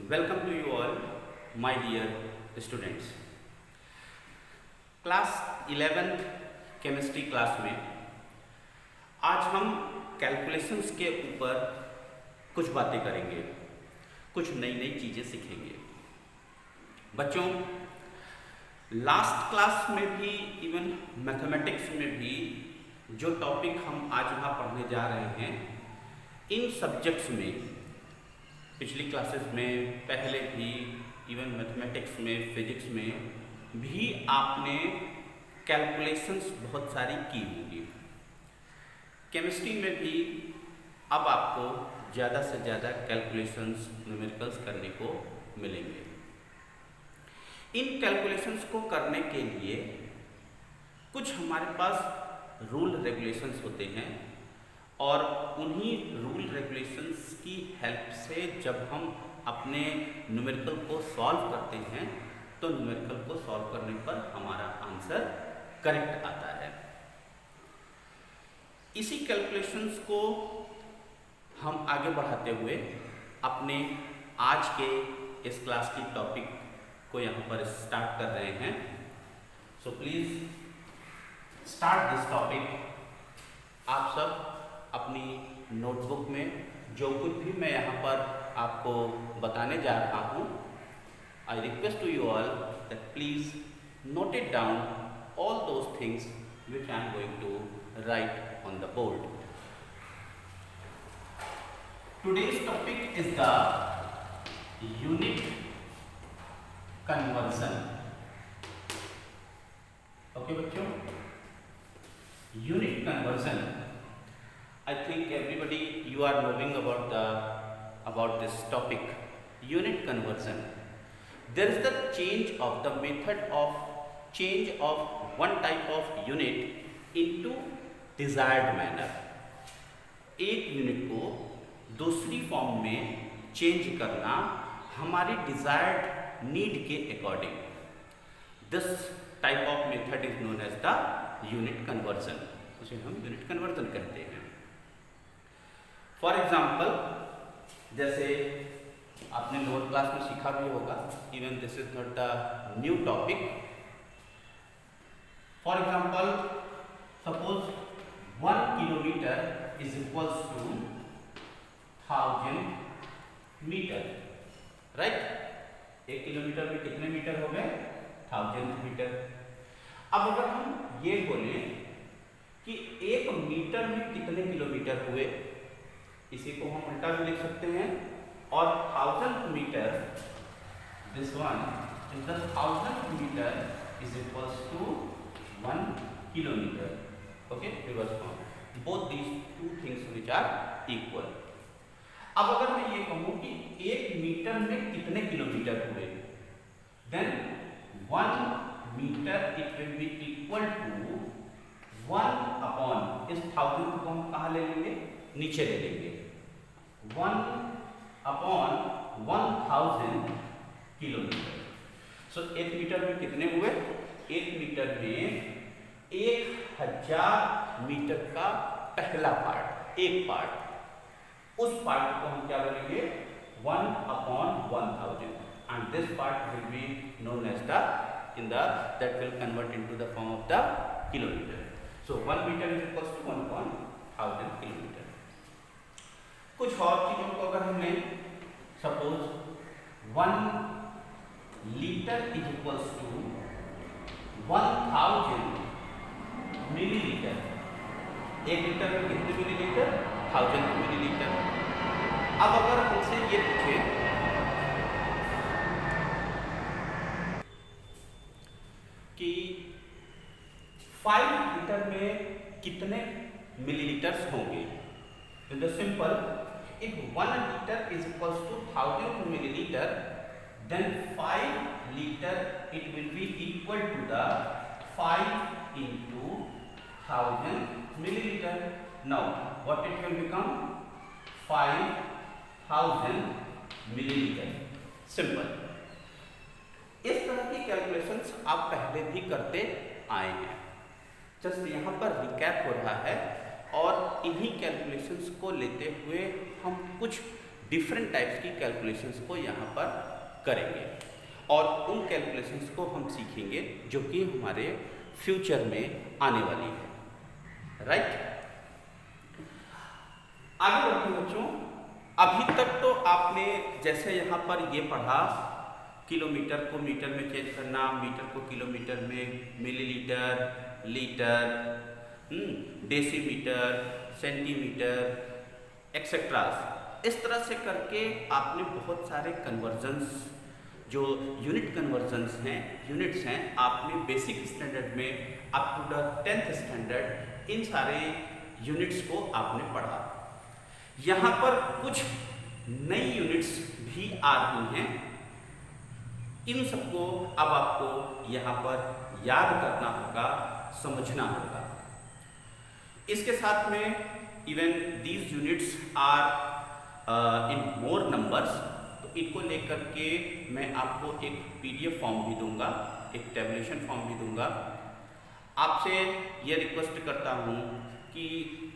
Welcome to you all, my dear students. Class 11th chemistry class में आज हम calculations के ऊपर कुछ बातें करेंगे, कुछ नई नई चीज़ें सीखेंगे। बच्चों, लास्ट क्लास में भी, इवन मैथमेटिक्स में भी जो टॉपिक हम आज यहाँ पढ़ने जा रहे हैं, इन सब्जेक्ट्स में पिछली क्लासेस में पहले भी, इवन मैथमेटिक्स में, फिजिक्स में भी आपने कैलकुलेशंस बहुत सारी की होंगी। केमिस्ट्री में भी अब आपको ज़्यादा से ज़्यादा कैलकुलेशंस, न्यूमेरिकल्स करने को मिलेंगे। इन कैलकुलेशंस को करने के लिए कुछ हमारे पास रूल रेगुलेशंस होते हैं और उन्हीं रूल रेगुलेशंस की हेल्प से जब हम अपने न्यूमेरिकल को सॉल्व करते हैं तो न्यूमेरिकल को सॉल्व करने पर हमारा आंसर करेक्ट आता है। इसी कैलकुलेशंस को हम आगे बढ़ाते हुए अपने आज के इस क्लास की टॉपिक को यहाँ पर स्टार्ट कर रहे हैं। So please start this topic. आप सब अपनी नोटबुक में जो कुछ भी मैं यहाँ पर आपको बताने जा रहा हूँ, I request to you all that please note it down all those things which I am going to write on the board. Today's topic is the unit conversion. Okay बच्चों, unit conversion, I think everybody you are knowing about this topic, unit conversion. There is the change of the method of change of one type of unit into desired manner. एक unit को दूसरी form में change करना हमारी desired need के according, this type of method is known as the unit conversion. उसे हम unit conversion कहते हैं। फॉर एग्जाम्पल, जैसे आपने लोअर क्लास में सीखा भी होगा, even this is not the new topic. For example, suppose 1 kilometre is equals to 1000 metre, right. 1 kilometre में कितने मीटर हो गए? 1000 मीटर। अब अगर हम ये बोले कि 1 मीटर में कितने किलोमीटर हुए, इसी को हम उल्टा भी लिख सकते हैं, और 1000 metre, this one is the 1000 metre is equals to 1 kilometre. Okay, reverse form, both these two things which are equal. अब अगर मैं ये कहूं कि 1 मीटर में कितने किलोमीटर हुए, then 1 metre it will be equal to 1 upon, इस 1000 को हम कहाँ ले लेंगे? नीचे ले लेंगे। 1 अपॉन 1000 किलोमीटर। सो 1 मीटर में कितने हुए? 1 मीटर में 1000 मीटर का पहला पार्ट, एक पार्ट, उस पार्ट को हम क्या बोलेंगे? 1 upon 1000, and this part will be known as the that will convert into the form of the kilometer. So 1 meter is equals to 1 upon 1000 kilometre. कुछ और चीजों को अगर हमने, suppose 1 litre is equals to 1000 millilitre. 1 litre में कितने millilitre? 1000 millilitre. अब अगर हमसे ये पूछे कि 5 लीटर में कितने मिलीलीटर्स होंगे, तो the simple, if 1 liter is equals to 1000 milliliter, then 5 liter it will be equal to the 5 into 1000 milliliter. Now what it will become? 5000 milliliter. Simple. इस तरह की कैलकुलेशंस आप पहले भी करते आए हैं, जस्ट यहाँ पर रिकैप हो रहा है, और इन्हीं कैलकुलेशंस को लेते हुए हम कुछ डिफरेंट टाइप्स की कैलकुलेशंस को यहाँ पर करेंगे और उन कैलकुलेशंस को हम सीखेंगे जो कि हमारे फ्यूचर में आने वाली है। राइट, आगे बढ़ते हैं बच्चों। अभी तक तो आपने जैसे यहाँ पर ये पढ़ा, किलोमीटर को मीटर में चेंज करना, मीटर को किलोमीटर में, millilitre, litre, decimetre, centimetre etcetera, इस तरह से करके आपने बहुत सारे कन्वर्जन्स, जो यूनिट कन्वर्जन्स हैं, यूनिट्स हैं, आपने बेसिक स्टैंडर्ड में up to the 10th standard इन सारे यूनिट्स को आपने पढ़ा। यहाँ पर कुछ नई यूनिट्स भी आ रही हैं, इन सबको अब आपको यहाँ पर याद करना होगा, समझना होगा। इसके साथ में even these units are in more numbers, तो इनको लेकर के मैं आपको एक PDF फॉर्म भी दूंगा, एक टेबुलेशन फॉर्म भी दूंगा। आपसे ये रिक्वेस्ट करता हूँ कि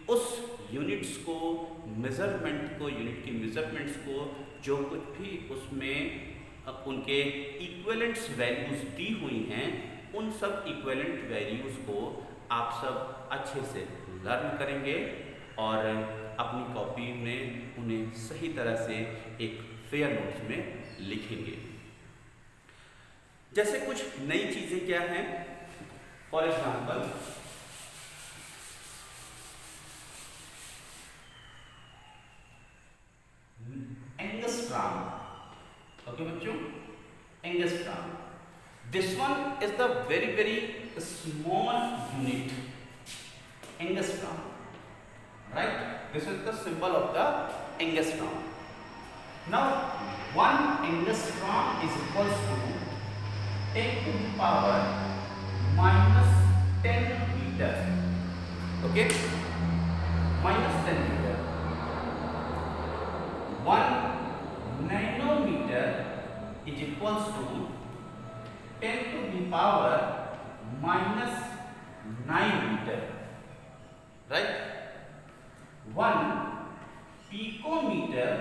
उस यूनिट्स को, मेजरमेंट को, यूनिट की मेजरमेंट्स को, जो कुछ भी उसमें उनके इक्विवेलेंट्स वैल्यूज दी हुई हैं, उन सब इक्विवेलेंट वैल्यूज को आप सब अच्छे से लर्न करेंगे और अपनी कॉपी में उन्हें सही तरह से एक फेयर नोट्स में लिखेंगे। जैसे कुछ नई चीजें क्या हैं, फॉर एग्जाम्पल एंगस्ट्रॉम। ओके बच्चों, angstrom, this one is the very small unit, angstrom, right? This is the symbol of the angstrom. Now, 1 angstrom is equals to 10 to the power minus 10 meter. Okay? Minus 10 meter. 1 nanometer is equals to 10 to the power minus 9 meter. Right? 1 picometer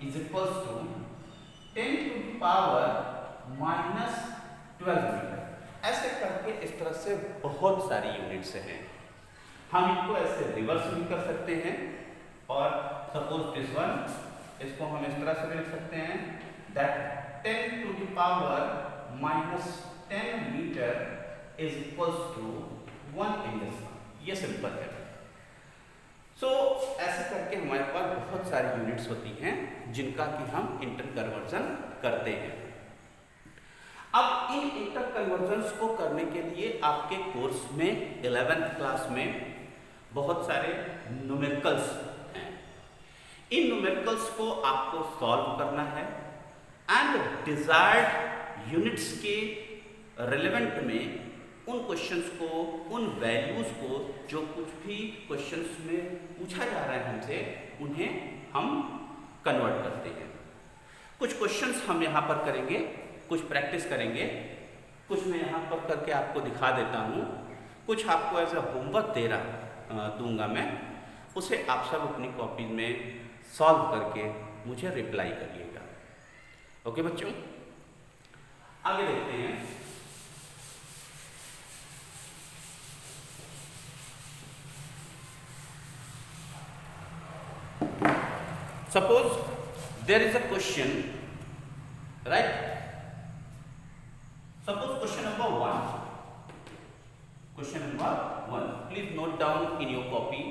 is equals to 10 to the power minus 12 metre. ऐसे करके इस तरह से बहुत सारी units हैं। हम इनको ऐसे रिवर्स भी कर सकते हैं और सपोज दिस वन, इसको हम इस तरह से भी लिख सकते हैं that 10 to the power minus 10 metre is equals to 1 angstrom। ये सिंपल है। ऐसे करके हमारे पास बहुत सारी यूनिट्स होती हैं जिनका कि हम इंटर कन्वर्जन करते हैं। अब इन इंटर कन्वर्जन्स को करने के लिए आपके कोर्स में 11th क्लास में बहुत सारे न्यूमेरिकल्स हैं। इन न्यूमेरिकल्स को आपको सॉल्व करना है एंड डिजायर्ड यूनिट्स के रिलेवेंट में उन क्वेश्चंस को, उन वैल्यूज को, जो कुछ भी क्वेश्चंस में पूछा जा रहा है हमसे, उन्हें हम कन्वर्ट करते हैं। कुछ क्वेश्चंस हम यहाँ पर करेंगे, कुछ प्रैक्टिस करेंगे, कुछ मैं यहाँ पर करके आपको दिखा देता हूँ, कुछ आपको एज अ होमवर्क दूंगा मैं, उसे आप सब अपनी कॉपी में सॉल्व करके मुझे रिप्लाई करिएगा। ओके बच्चों, आगे देखते हैं। Suppose there is a question, right? Suppose question number 1. Question number 1. Please note down in your copy.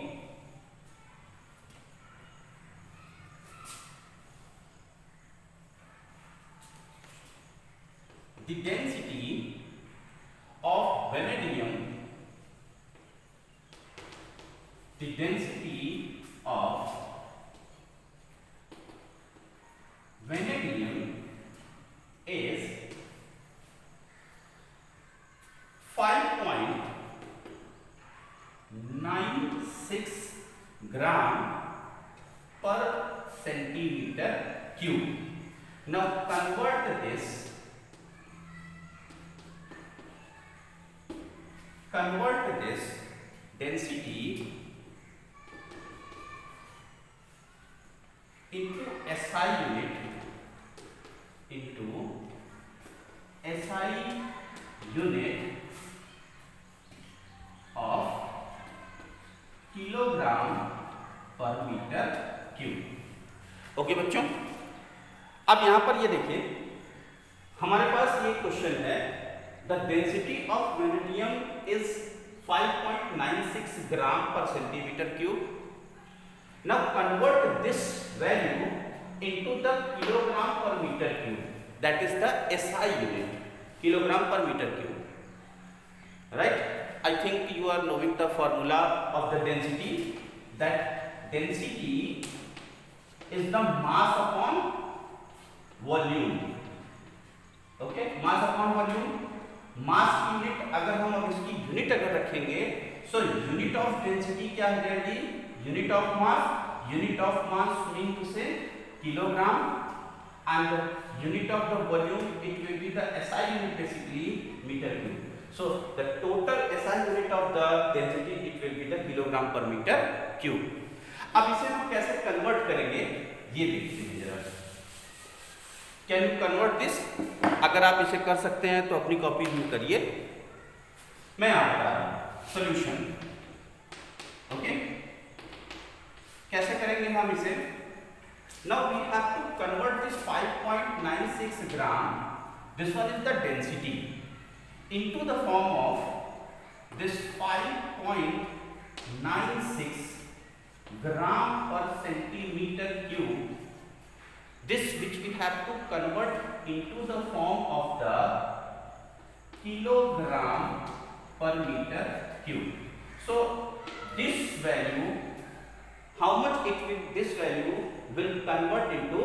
The density of vanadium, the density of vanadium is 5.96 gram per centimeter cube. Now convert this density into SI unit of kilogram पर metre cube. Okay बच्चों, अब यहां पर ये देखिए हमारे पास ये क्वेश्चन है, the density of vanadium is 5.96 ग्राम पर centimetre cube. Now convert this value into the kilogram per meter cube, that is the SI unit, kilogram per meter cube, right? I think you are knowing the formula of the density, that density is the mass upon volume, okay, mass upon volume। mass unit अगर हम अब इसकी unit अगर रखेंगे, so unit of density क्या हो जाएगी, unit of mass mean to say kilogram, and unit of the volume it will be the SI unit, basically meter cube। so the total SI unit of the density it will be the kilogram per meter cube। अब इसे हम कैसे convert करेंगे ये देखते हैं जरा। Can you convert this? अगर आप इसे कर सकते हैं तो अपनी कॉपी में करिए, मैं आपको बता रहा हूं सॉल्यूशन। ओके, कैसे करेंगे हम इसे? Now we have to convert this 5.96 gram, this one is the density, into the form of this 5.96 gram per centimeter cube, this which we have to convert into the form of the kilogram per meter cube। So this value, how much it will, this value will convert into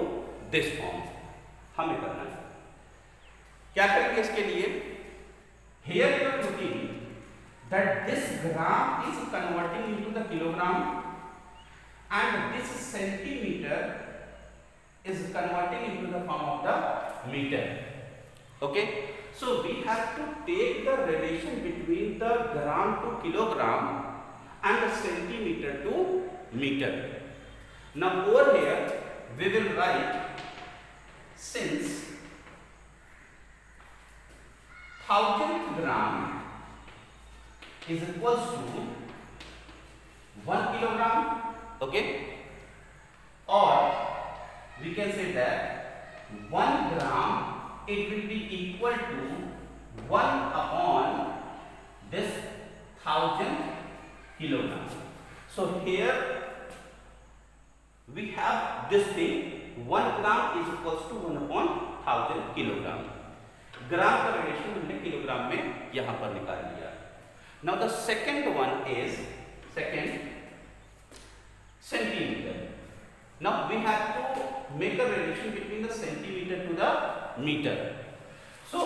this form, हमें करना है। क्या करेंगे इसके लिए? Here you are looking that this gram is converting into the kilogram and this centimeter is converting into the form of the meter। Okay, so we have to take the relation between the gram to kilogram and the centimeter to meter। Now over here we will write, since 1000 gram is equals to 1 kilogram, okay, or we can say that 1 gram it will be equal to 1 upon this 1000 kilogram। So here we have this thing, 1 gram is equals to 1 upon 1000 kilogram। ग्राम का relation हमने kilogram में यहां पर निकाल लिया। Now the second one is centimetre. Now we have to make a relation between the centimetre to the metre. So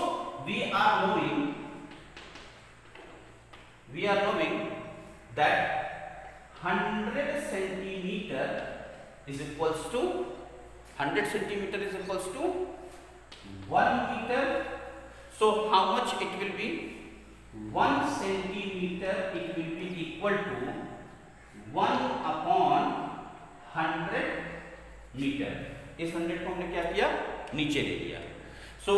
we are knowing that 100 centimeter is equals to 100 centimeter is equals to 1 meter। So how much it will be? 1 centimeter it will be equal to 1 upon 100 meter। इस 100 को हमने क्या किया, नीचे ले लिया। So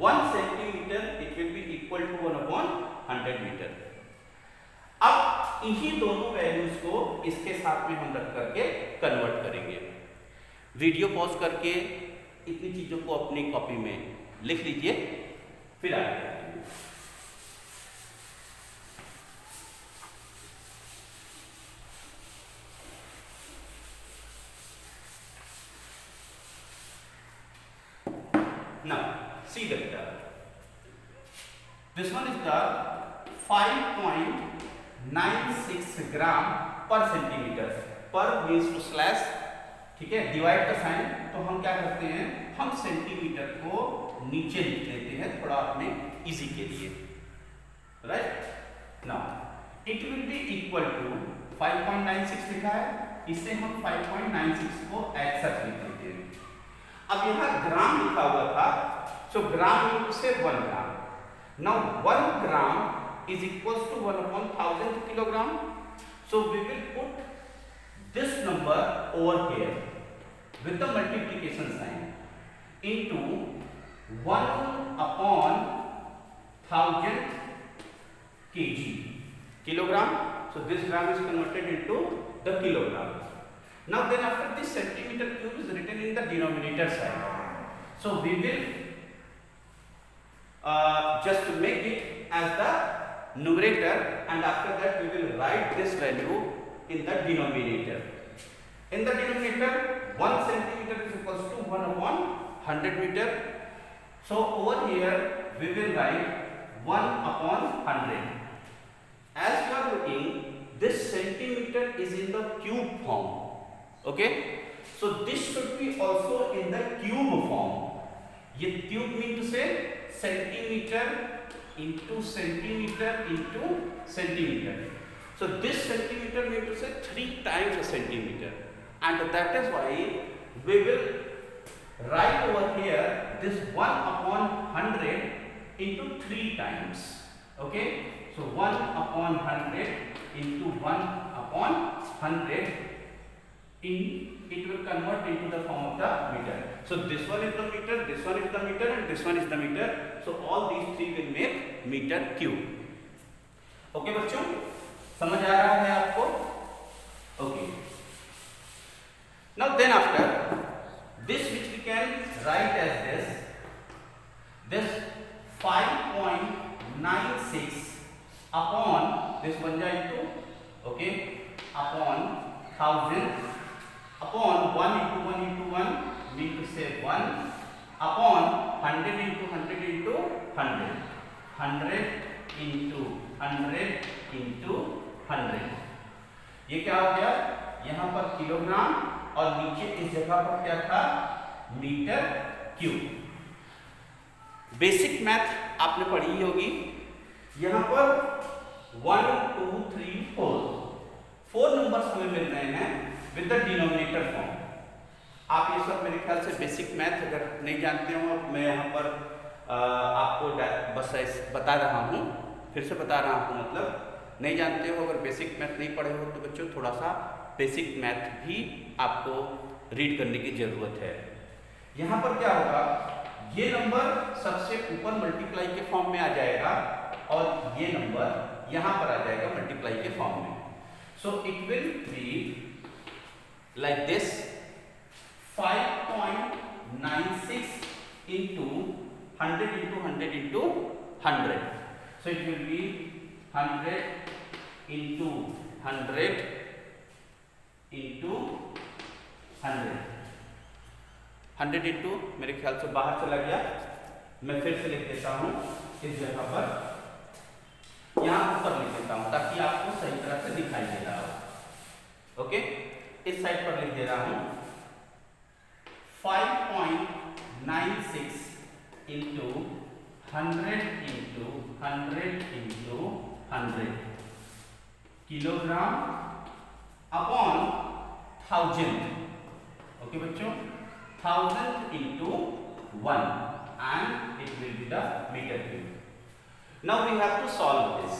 1 centimeter it will be equal to 1 upon 100 meter। अब इन्हीं दोनों वैल्यूज को इसके साथ में हम रख करके कन्वर्ट करेंगे। वीडियो पॉज करके इतनी चीजों को अपनी कॉपी में लिख लीजिए, फिर आगे बढ़ेंगे। Now see the data, this one is the 5.96 ग्राम पर सेंटीमीटर। पर मीन्स टू स्लैश, ठीक है, डिवाइड का साइन। तो हम क्या करते हैं, हम सेंटीमीटर को नीचे लिख लेते हैं थोड़ा अपने इजी के लिए, right. Now it will be equal to 5.96 लिखा है, इससे हम 5.96 को ऐड सच लिख लेते हैं। अब यहाँ ग्राम लिखा हुआ था, सो ग्राम से 1 gram. Now 1 gram is equals to 1 upon 1000 kilogram। So we will put this number over here, with the multiplication sign into 1/1000 kg, kilogram. So this gram is converted into the kilogram. Now then after this centimeter cube is written in the denominator side. So we will just make it as the numerator, and after that we will write this value in the denominator. In the denominator 1 centimeter is equals to 1/100 meter. So over here we will write 1/100. As you are looking, this centimeter is in the cube form. Okay, so this should be also in the cube form. ये cube mean to say centimeter into centimeter into centimeter. So this centimeter mean to say 3 times a centimeter, and that is why we will write over here this 1/100 into 3 times. Okay, so 1/100 into 1/100 it will convert into the form of the meter. So this one is the meter, this one is the meter, and this one is the meter. So all these three will make meter cube. Okay बच्चों, समझ आ रहा है आपको? Okay. Now then after this, which we can write as this 5.96 upon this बन जाए into, okay, upon 1000 upon 1 into 1 into 1 mean to say 1 upon 100 into 100 into 100 100 into 100 into 100. ये क्या हो गया? यहाँ पर किलोग्राम और नीचे इस जगह पर क्या था? Metre cube. बेसिक मैथ आपने पढ़ी होगी. यहाँ पर 1 2 3 4 नंबर्स हमें मिल रहे हैं विद द डिनोमिनेटर फॉर्म. आप ये सब मेरे ख्याल से बेसिक मैथ अगर नहीं जानते हो, मैं यहाँ पर आपको बस बता रहा हूँ, फिर से बता रहा हूँ. मतलब नहीं जानते हो, अगर बेसिक मैथ नहीं पढ़े हो तो बच्चों थोड़ा सा बेसिक मैथ भी आपको रीड करने की ज़रूरत है. यहाँ पर क्या होगा? ये नंबर सबसे ऊपर मल्टीप्लाई के फॉर्म में आ जाएगा और ये नंबर यहाँ पर आ जाएगा मल्टीप्लाई के फॉर्म में. So it will be like this 5.96 into 100 into 100 into 100. So it will be 100 into 100 into 100. 100 into मेरे ख्याल से बाहर चला गया. मैं फिर से लिख देता हूँ इस जगह पर, यहाँ ऊपर लिख देता हूँ ताकि आपको सही तरह से दिखाई दे रहा हो. ओके, इस साइड पर लिख दे रहा हूँ 5.96 into 100 into 100 into 100 kilogram upon 1000. Okay बच्चों, 1000 into 1 and it will be the meter cube. Now we have to solve this.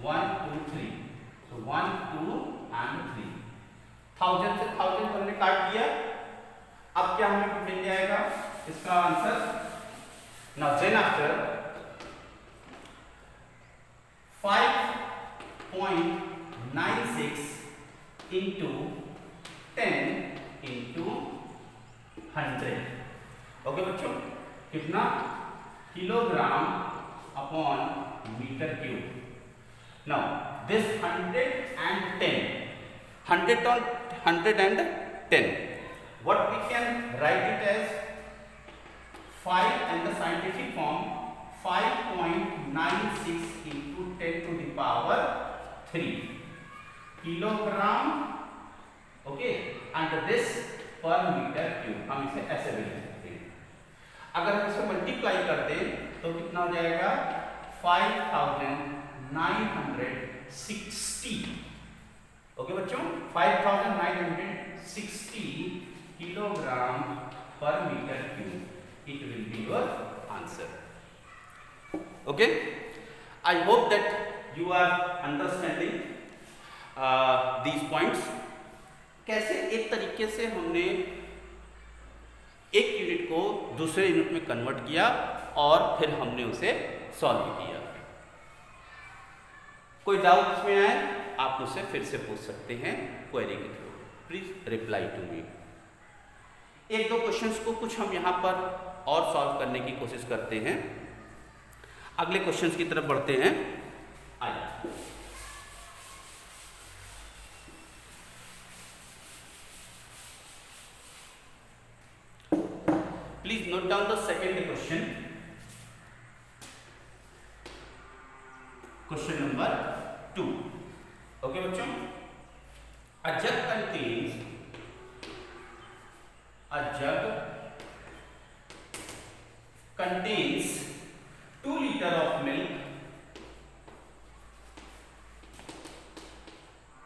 1 2 3. So 1 2 and 3. 1000 से 1000 हमने काट दिया. अब क्या हमें मिल जाएगा इसका answer? Now then after 5.96 into 10 into 100. Okay बच्चों, कितना? Kilogram upon meter cube. Now this 100 and 10, 100 and 10, what we can write it as 5 and the scientific form 5.96 into 10 to the power 3 kilogram. Okay, and this per meter cube. हम इसे ऐसे भी लिख सकते हैं. अगर हम इसे मल्टीप्लाई करते तो कितना हो जाएगा? 5960. ओके बच्चों, 5960 किलोग्राम पर metre cube. It will be your answer. Okay, I hope that you are understanding these points. कैसे एक तरीके से हमने को दूसरे यूनिट में कन्वर्ट किया और फिर हमने उसे सॉल्व किया। कोई डाउट इसमें आए आप मुझसे फिर से पूछ सकते हैं क्वेरी के through. Please reply to me. एक दो क्वेश्चंस को कुछ हम यहाँ पर और सॉल्व करने की कोशिश करते हैं। अगले क्वेश्चंस की तरफ बढ़ते हैं। आइए please note down the second question. Question number 2। Okay बच्चों, a jug contains 2 liter of milk,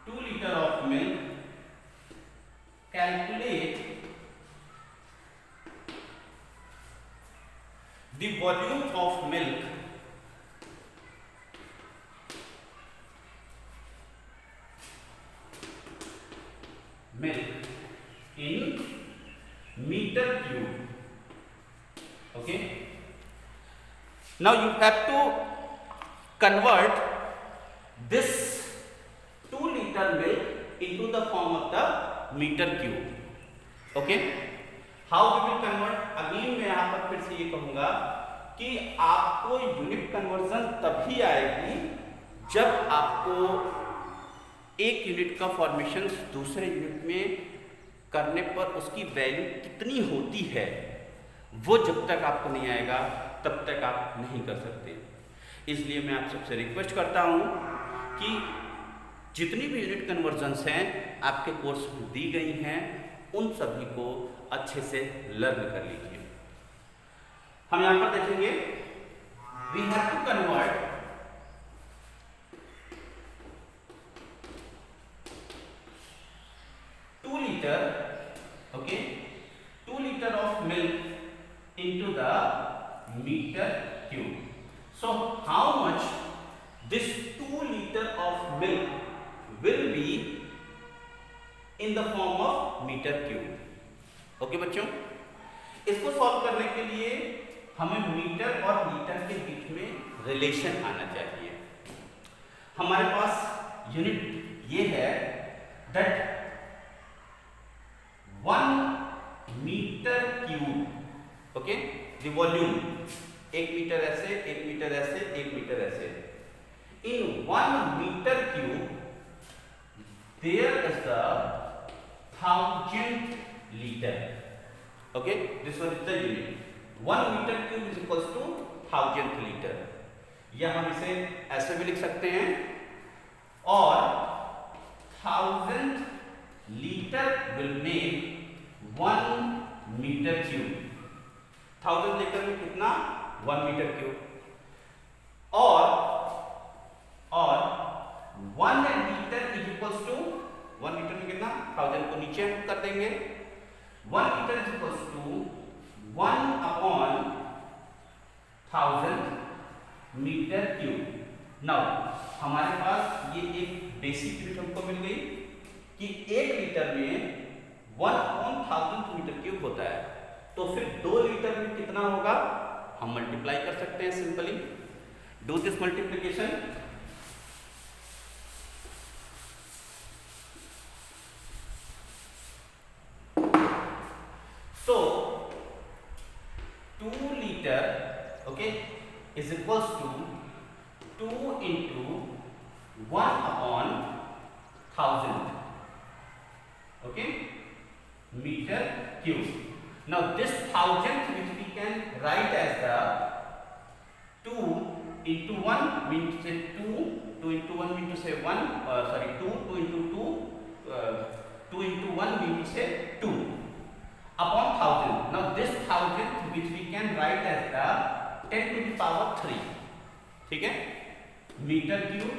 2 liter of milk. Calculate the volume of milk in meter cube. Okay, now you have to convert this 2 liter milk into the form of the meter cube. Okay, how we will convert? Again मैं यहाँ पर फिर से ये कहूँगा कि आपको unit conversion तभी आएगी जब आपको एक यूनिट का फॉर्मेशन दूसरे यूनिट में करने पर उसकी वैल्यू कितनी होती है, वो जब तक आपको नहीं आएगा तब तक आप नहीं कर सकते। इसलिए मैं आप सबसे रिक्वेस्ट करता हूँ कि जितनी भी यूनिट कन्वर्जन्स हैं आपके कोर्स में दी गई हैं उन सभी को अच्छे से लर्न कर लीजिए। हम यहाँ पर देखेंगे we have to convert 2 liter, okay, 2 liter of milk into the meter cube. So how much this 2 liter of milk will be in the form of meter cube? Okay बच्चों, इसको सॉल्व करने के लिए हमें मीटर और litre के बीच में relation आना चाहिए। हमारे पास यूनिट ये है that 1 metre cube, okay, the volume 1 metre ऐसे, 1 मीटर ऐसे, 1 मीटर ऐसे। In 1 metre cube there is the 1000 litre. Okay, this one is the unit. 1 metre cube is equals to 1000 litre. या हम इसे ऐसे भी लिख सकते हैं, और 1000 litre will make 1 metre cube. 1000 litre में कितना? 1 मीटर क्यूब। और 1 litre is equals to 1 litre में कितना? 1000 को नीचे हम कर देंगे। 1 litre is equals to 1/1000 metre cube. Now हमारे पास ये एक बेसिक यूनिट हमको मिल गई कि 1 लीटर में 1/1000 मीटर क्यूब होता है। तो फिर 2 लीटर में कितना होगा हम मल्टीप्लाई कर सकते हैं simply. Do this multiplication. So 2 liter, okay, is equals to 2 into 1/1000, okay, meter cube. Now this 1000 which we can write as the 2 into 1 means say 2 into 1 means to say 1, 2 into 2, 2 into 1 means to say 2 upon 1000. Now this 1000 which we can write as the 10 to the power 3, ठीक है, meter cube.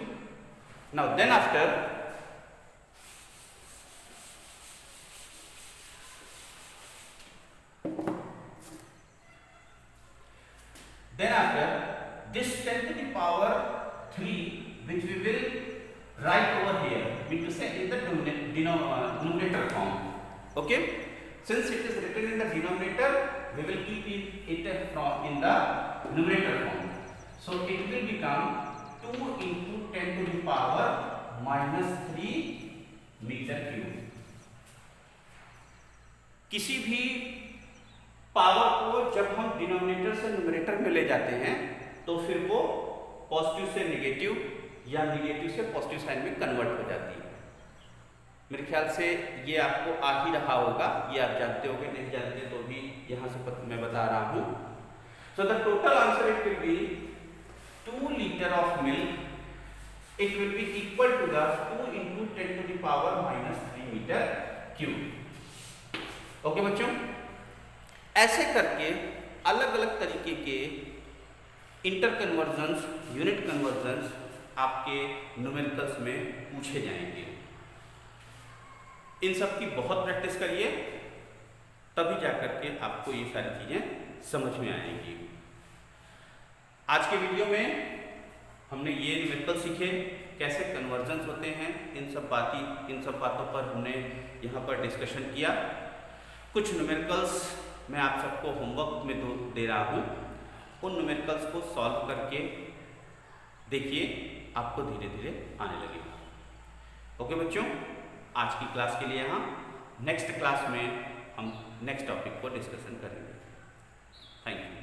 Now then after this 10 to the power 3 which we will write over here, mean to say in the numerator form. Okay, since it is written in the denominator, we we will keep it from in the numerator form. So it will become 2 into 10 to the power minus 3 metre cube. किसी भी power को जब हम denominator से numerator में ले जाते हैं तो फिर वो पॉजिटिव से नेगेटिव या नेगेटिव से पॉजिटिव साइन में कन्वर्ट हो जाती है। मेरे ख्याल से ये आपको आ ही रहा होगा, ये आप जानते होंगे, नहीं जानते तो भी यहाँ से मैं बता रहा हूँ। So the total answer it will be 2 litre of milk, it will be equal to the 2 into 10 to the power minus 3 metre cube. Okay बच्चों, ऐसे करके अलग अलग तरीके के इंटर कन्वर्जन्स, यूनिट कन्वर्जन्स आपके न्यूमेरिकल्स में पूछे जाएंगे। इन सब की बहुत प्रैक्टिस करिए, तभी जाकर के आपको ये सारी चीजें समझ में आएंगी। आज के वीडियो में हमने ये न्यूमेरिकल सीखे, कैसे कन्वर्जन्स होते हैं, इन सब बातों पर हमने यहाँ पर डिस्कशन किया। कुछ न्यूमेरिकल्स मैं आप सबको होमवर्क में दे रहा हूँ, उन न्यूमेरिकल्स को सॉल्व करके देखिए, आपको धीरे धीरे आने लगेगा। ओके बच्चों, आज की क्लास के लिए यहाँ, नेक्स्ट क्लास में हम नेक्स्ट टॉपिक को डिस्कशन करेंगे। Thank you.